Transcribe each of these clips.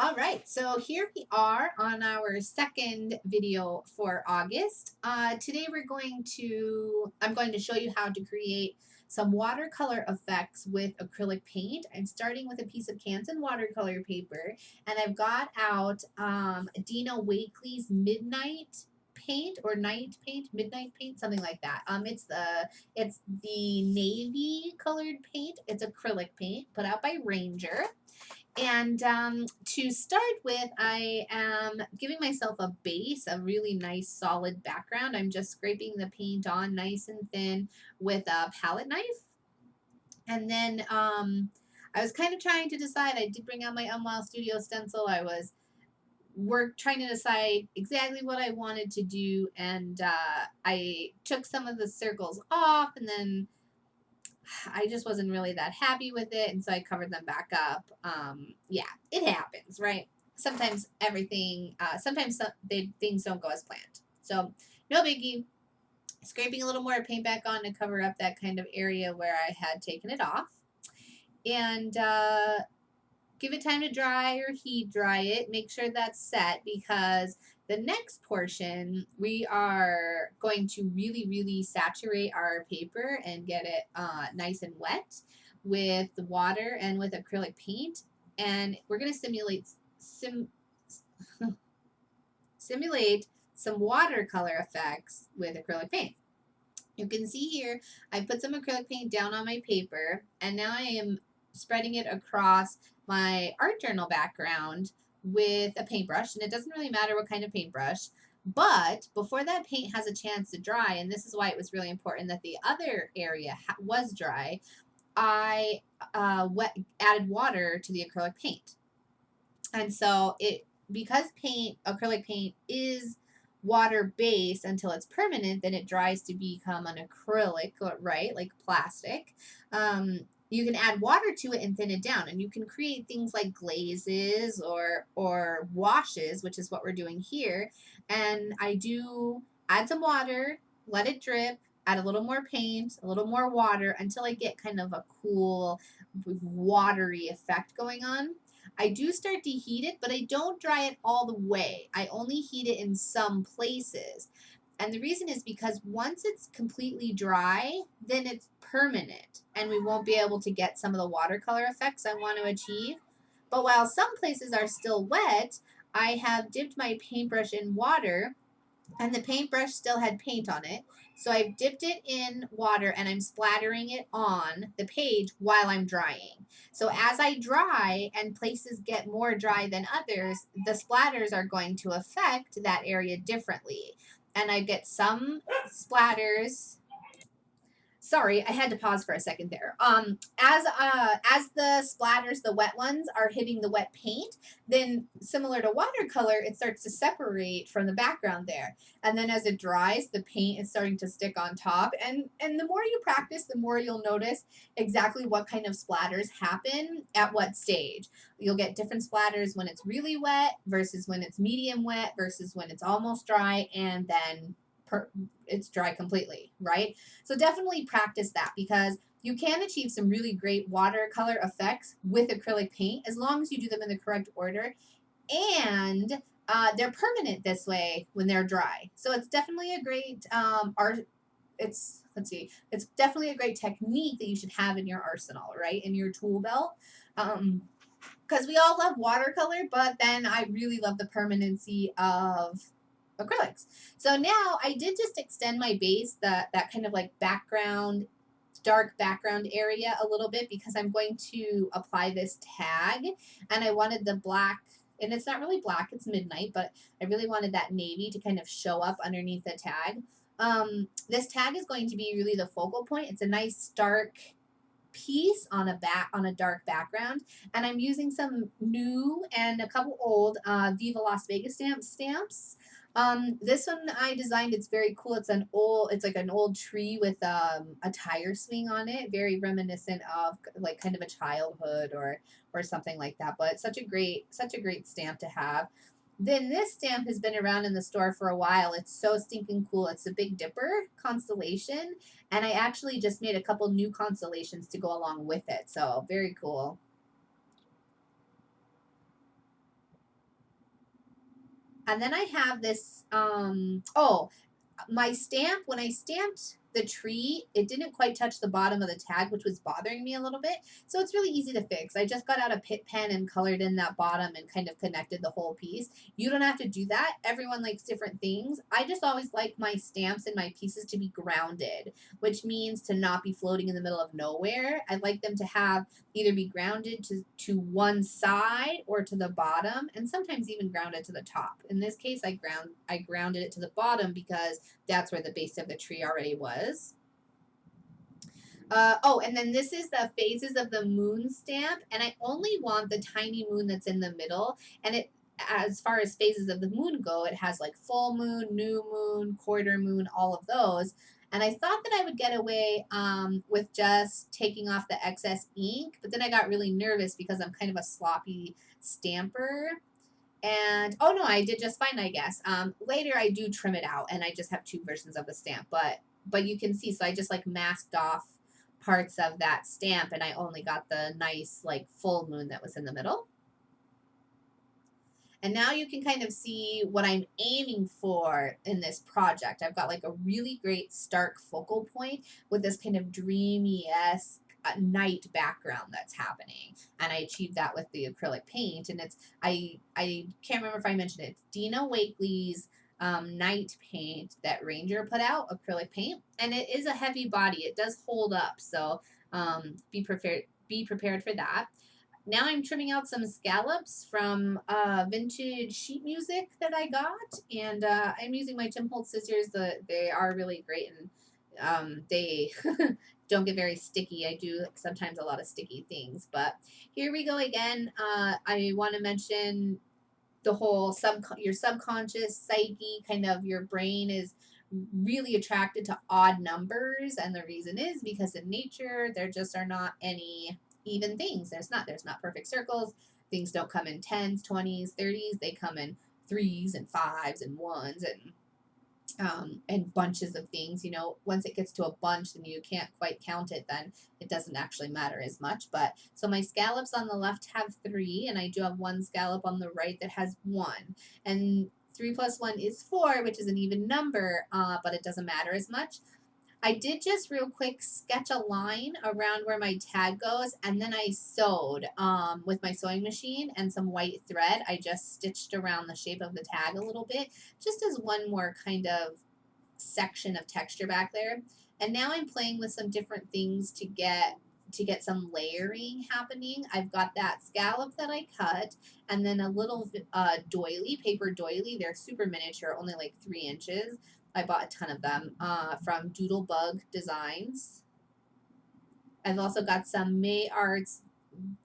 All right, so here we are on our second video for August. Today I'm going to show you how to create some watercolor effects with acrylic paint. I'm starting with a piece of Canson watercolor paper, and I've got out Dina Wakley's Midnight paint or night paint, midnight paint, something like that. It's the navy colored paint. It's acrylic paint put out by Ranger. And to start with, I am giving myself a base, a really nice solid background. I'm just scraping the paint on nice and thin with a palette knife. And then I was kind of trying to decide. I did bring out my Unwild Studio stencil. I was trying to decide exactly what I wanted to do. And I took some of the circles off, and then I just wasn't really that happy with it, and so I covered them back up. Yeah, it happens, right? Sometimes things don't go as planned. So no biggie. Scraping a little more paint back on to cover up that kind of area where I had taken it off. And give it time to dry or heat dry it. Make sure that's set, because the next portion, we are going to really, really saturate our paper and get it nice and wet with the water and with acrylic paint. And we're going to simulate some watercolor effects with acrylic paint. You can see here, I put some acrylic paint down on my paper, and now I am spreading it across my art journal background with a paintbrush. And it doesn't really matter what kind of paintbrush, but before that paint has a chance to dry, and this is why it was really important that the other area was dry, I added water to the acrylic paint. And so because acrylic paint is water based until it's permanent, then it dries to become an acrylic, right? Like plastic. You can add water to it and thin it down, and you can create things like glazes or washes, which is what we're doing here. And I do add some water, let it drip, add a little more paint, a little more water, until I get kind of a cool watery effect going on. I do start to heat it, but I don't dry it all the way. I only heat it in some places. And the reason is because once it's completely dry, then it's permanent, and we won't be able to get some of the watercolor effects I want to achieve. But while some places are still wet, I have dipped my paintbrush in water, and the paintbrush still had paint on it. So I've dipped it in water, and I'm splattering it on the page while I'm drying. So as I dry and places get more dry than others, the splatters are going to affect that area differently. And I get some splatters. Sorry, I had to pause for a second there. As the splatters, the wet ones, are hitting the wet paint, then similar to watercolor, it starts to separate from the background there. And then as it dries, the paint is starting to stick on top. And the more you practice, the more you'll notice exactly what kind of splatters happen at what stage. You'll get different splatters when it's really wet versus when it's medium wet versus when it's almost dry, and then it's dry completely, right? So definitely practice that, because you can achieve some really great watercolor effects with acrylic paint as long as you do them in the correct order, and they're permanent this way when they're dry. So it's definitely a great art. It's definitely a great technique that you should have in your arsenal, right? In your tool belt. Because we all love watercolor, but then I really love the permanency of acrylics. So now I did just extend my base, that kind of like dark background area a little bit, because I'm going to apply this tag, and I wanted the black, and it's not really black, it's midnight, but I really wanted that navy to kind of show up underneath the tag. This tag is going to be really the focal point. It's a nice stark piece on a dark background, and I'm using some new and a couple old Viva Las Vegas stamps. This one I designed. It's very cool. It's like an old tree with a tire swing on it, very reminiscent of like kind of a childhood or something like that. But such a great stamp to have. Then this stamp has been around in the store for a while. It's so stinking cool. It's a Big Dipper constellation, and I actually just made a couple new constellations to go along with it. So very cool. And then I have this, oh, my stamp, when I stamped the tree, it didn't quite touch the bottom of the tag, which was bothering me a little bit. So it's really easy to fix. I just got out a Pitt pen and colored in that bottom and kind of connected the whole piece. You don't have to do that. Everyone likes different things. I just always like my stamps and my pieces to be grounded, which means to not be floating in the middle of nowhere. I like them to have either be grounded to one side or to the bottom, and sometimes even grounded to the top. In this case, I grounded it to the bottom because that's where the base of the tree already was. Oh, and then this is the phases of the moon stamp, and I only want the tiny moon that's in the middle. And it, as far as phases of the moon go, it has like full moon, new moon, quarter moon, all of those. And I thought that I would get away with just taking off the excess ink, but then I got really nervous because I'm kind of a sloppy stamper. And oh no, I did just fine, I guess. Later I do trim it out, and I just have two versions of the stamp, but you can see, so I just like masked off parts of that stamp, and I only got the nice like full moon that was in the middle. And now you can kind of see what I'm aiming for in this project. I've got like a really great stark focal point with this kind of dreamy-esque night background that's happening. And I achieved that with the acrylic paint. And it's, I can't remember if I mentioned it. It's Dina Wakely's night paint that Ranger put out, acrylic paint. And it is a heavy body. It does hold up. So be prepared for that. Now I'm trimming out some scallops from vintage sheet music that I got, and I'm using my Tim Holtz scissors. They are really great, and they don't get very sticky. I do sometimes a lot of sticky things, but here we go again. I want to mention the whole your subconscious psyche, kind of your brain is really attracted to odd numbers, and the reason is because in nature there just are not any even things. There's not perfect circles. Things don't come in 10s, 20s, 30s. They come in 3s and 5s and 1s and bunches of things. You know, once it gets to a bunch and you can't quite count it, then it doesn't actually matter as much. But so my scallops on the left have 3, and I do have one scallop on the right that has 1. And 3 plus 1 is 4, which is an even number, but it doesn't matter as much. I did just real quick sketch a line around where my tag goes, and then I sewed with my sewing machine and some white thread. I just stitched around the shape of the tag a little bit, just as one more kind of section of texture back there. And now I'm playing with some different things to get some layering happening. I've got that scallop that I cut, and then a little doily, paper doily. They're super miniature, only like 3 inches. I bought a ton of them from Doodlebug Designs. I've also got some May Arts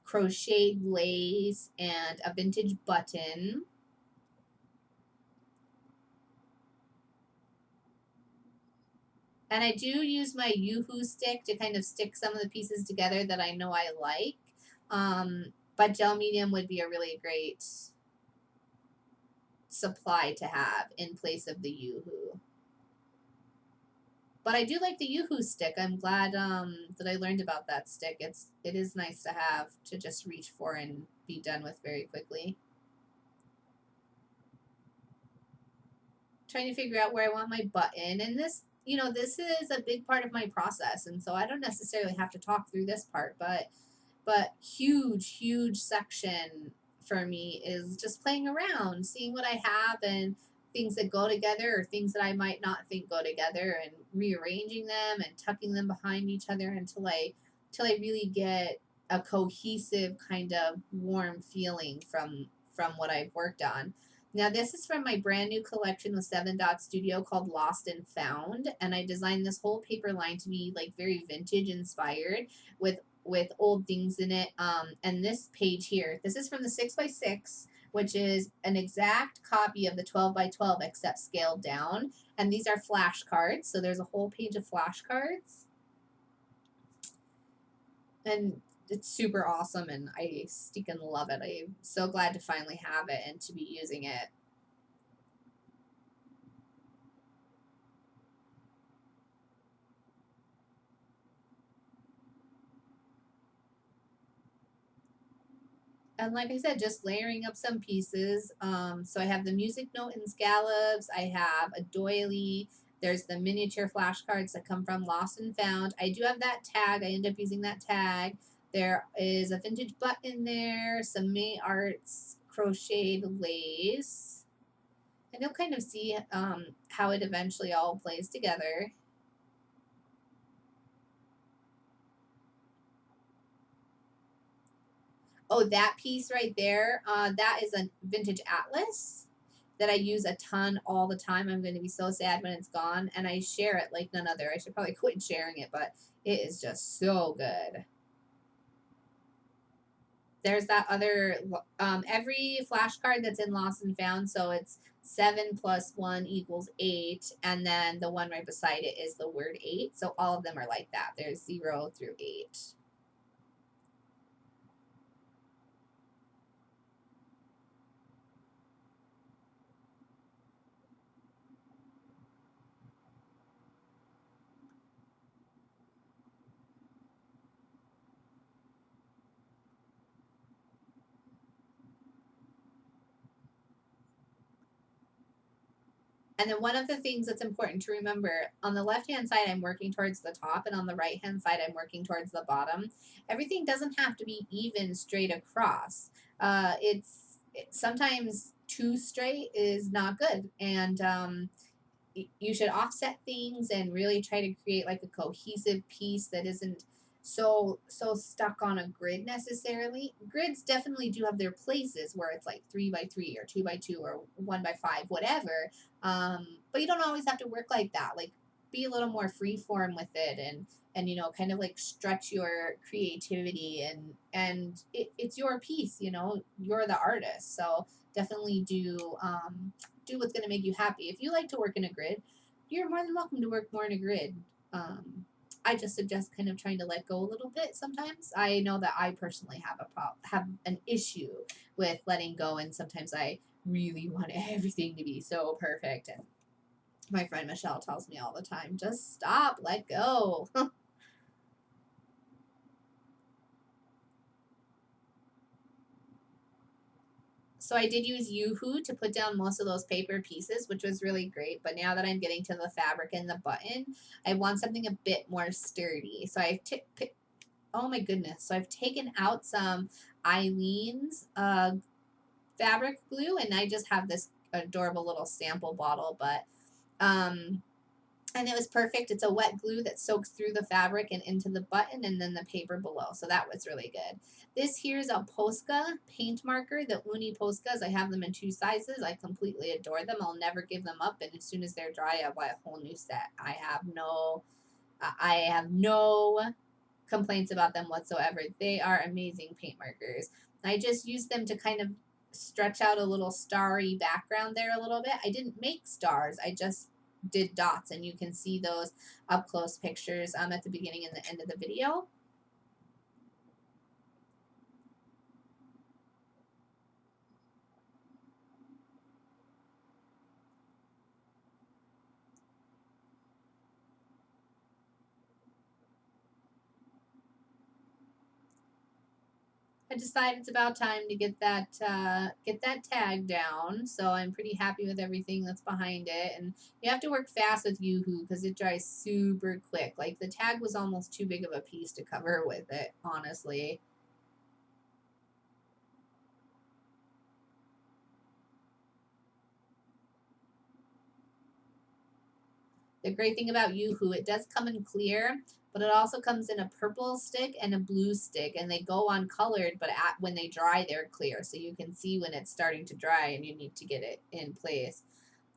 crocheted lace and a vintage button. And I do use my Yoo-Hoo stick to kind of stick some of the pieces together that I know I like. But gel medium would be a really great supply to have in place of the Yoo-Hoo. But I do like the Yoo-Hoo stick. I'm glad that I learned about that stick. It is nice to have to just reach for and be done with very quickly. Trying to figure out where I want my button. And this, you know, this is a big part of my process. And so I don't necessarily have to talk through this part, but huge section for me is just playing around, seeing what I have and things that go together or things that I might not think go together, and rearranging them and tucking them behind each other until I really get a cohesive kind of warm feeling from what I've worked on. Now this is from my brand new collection with 7 Dot Studio called Lost and Found, and I designed this whole paper line to be like very vintage inspired with old things in it. And this page here, this is from the 6x6, which is an exact copy of the 12x12 except scaled down. And these are flashcards, so there's a whole page of flashcards. And it's super awesome, and I stinking love it. I'm so glad to finally have it and to be using it. And like I said, just layering up some pieces. So I have the music note in scallops. I have a doily. There's the miniature flashcards that come from Lost and Found. I do have that tag. I end up using that tag. There is a vintage button there, some May Arts crocheted lace. And you'll kind of see how it eventually all plays together. Oh, that piece right there, that is a vintage atlas that I use a ton all the time. I'm going to be so sad when it's gone, and I share it like none other. I should probably quit sharing it, but it is just so good. There's that other, every flashcard that's in Lost and Found, so it's 7 plus 1 equals 8, and then the one right beside it is the word 8. So all of them are like that. There's 0 through 8. And then one of the things that's important to remember, on the left-hand side, I'm working towards the top, and on the right-hand side, I'm working towards the bottom. Everything doesn't have to be even straight across. It's sometimes too straight is not good, and you should offset things and really try to create like a cohesive piece that isn't so stuck on a grid necessarily. Grids definitely do have their places where it's like 3 by 3 or 2 by 2 or 1 by 5, whatever. But you don't always have to work like that. Like, be a little more free form with it, and kind of like stretch your creativity, and it's your piece. You're the artist, so definitely do what's going to make you happy. If you like to work in a grid, you're more than welcome to work more in a grid. I just suggest kind of trying to let go a little bit sometimes. I know that I personally have an issue with letting go, and sometimes I really want everything to be so perfect. And my friend Michelle tells me all the time, just stop, let go. So I did use Yoo-Hoo to put down most of those paper pieces, which was really great. But now that I'm getting to the fabric and the button, I want something a bit more sturdy. So oh my goodness. So I've taken out some Eileen's fabric glue, and I just have this adorable little sample bottle, but and it was perfect. It's a wet glue that soaks through the fabric and into the button and then the paper below. So that was really good. This here is a Posca paint marker, the Uni Poscas. I have them in 2 sizes. I completely adore them. I'll never give them up. And as soon as they're dry, I'll buy a whole new set. I have no complaints about them whatsoever. They are amazing paint markers. I just used them to kind of stretch out a little starry background there a little bit. I didn't make stars. I just did dots, and you can see those up close pictures at the beginning and the end of the video. I decided it's about time to get that tag down. So I'm pretty happy with everything that's behind it. And you have to work fast with Yoo-Hoo because it dries super quick. Like, the tag was almost too big of a piece to cover with it, honestly. The great thing about Yoo-Hoo, it does come in clear, but it also comes in a purple stick and a blue stick, and they go on colored, but when they dry, they're clear. So you can see when it's starting to dry and you need to get it in place.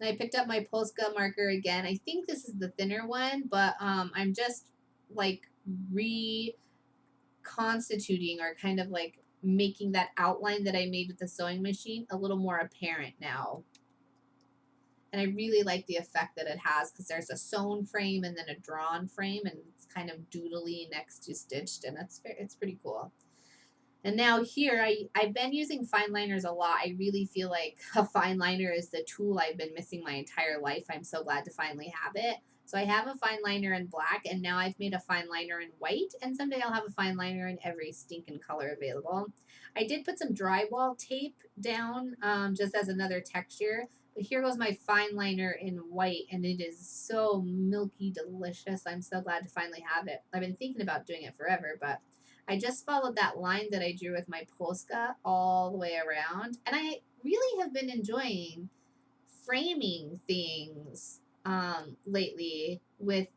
And I picked up my Posca marker again. I think this is the thinner one, but I'm just like reconstituting, or kind of like making that outline that I made with the sewing machine a little more apparent now. And I really like the effect that it has, because there's a sewn frame and then a drawn frame, and it's kind of doodly next to stitched, and it's pretty cool. And now here, I've been using fine liners a lot. I really feel like a fine liner is the tool I've been missing my entire life. I'm so glad to finally have it. So I have a fine liner in black, and now I've made a fine liner in white, and someday I'll have a fine liner in every stinking color available. I did put some drywall tape down just as another texture, but here goes my fine liner in white, and it is so milky delicious. I'm so glad to finally have it. I've been thinking about doing it forever, but I just followed that line that I drew with my Polska all the way around, and I really have been enjoying framing things lately with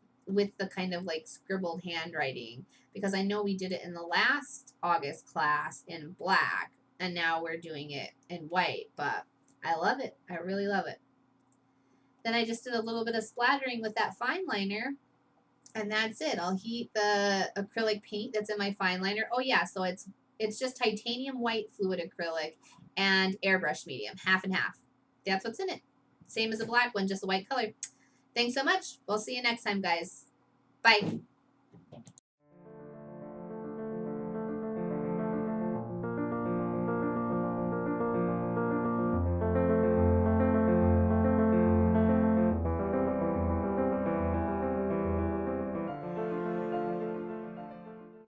the kind of like scribbled handwriting, because I know we did it in the last August class in black, and now we're doing it in white, but I love it. I really love it. Then I just did a little bit of splattering with that fine liner, and that's it. I'll heat the acrylic paint that's in my fine liner. Oh yeah, so it's just titanium white fluid acrylic and airbrush medium, half and half. That's what's in it. Same as the black one, just a white color. Thanks so much. We'll see you next time, guys. Bye.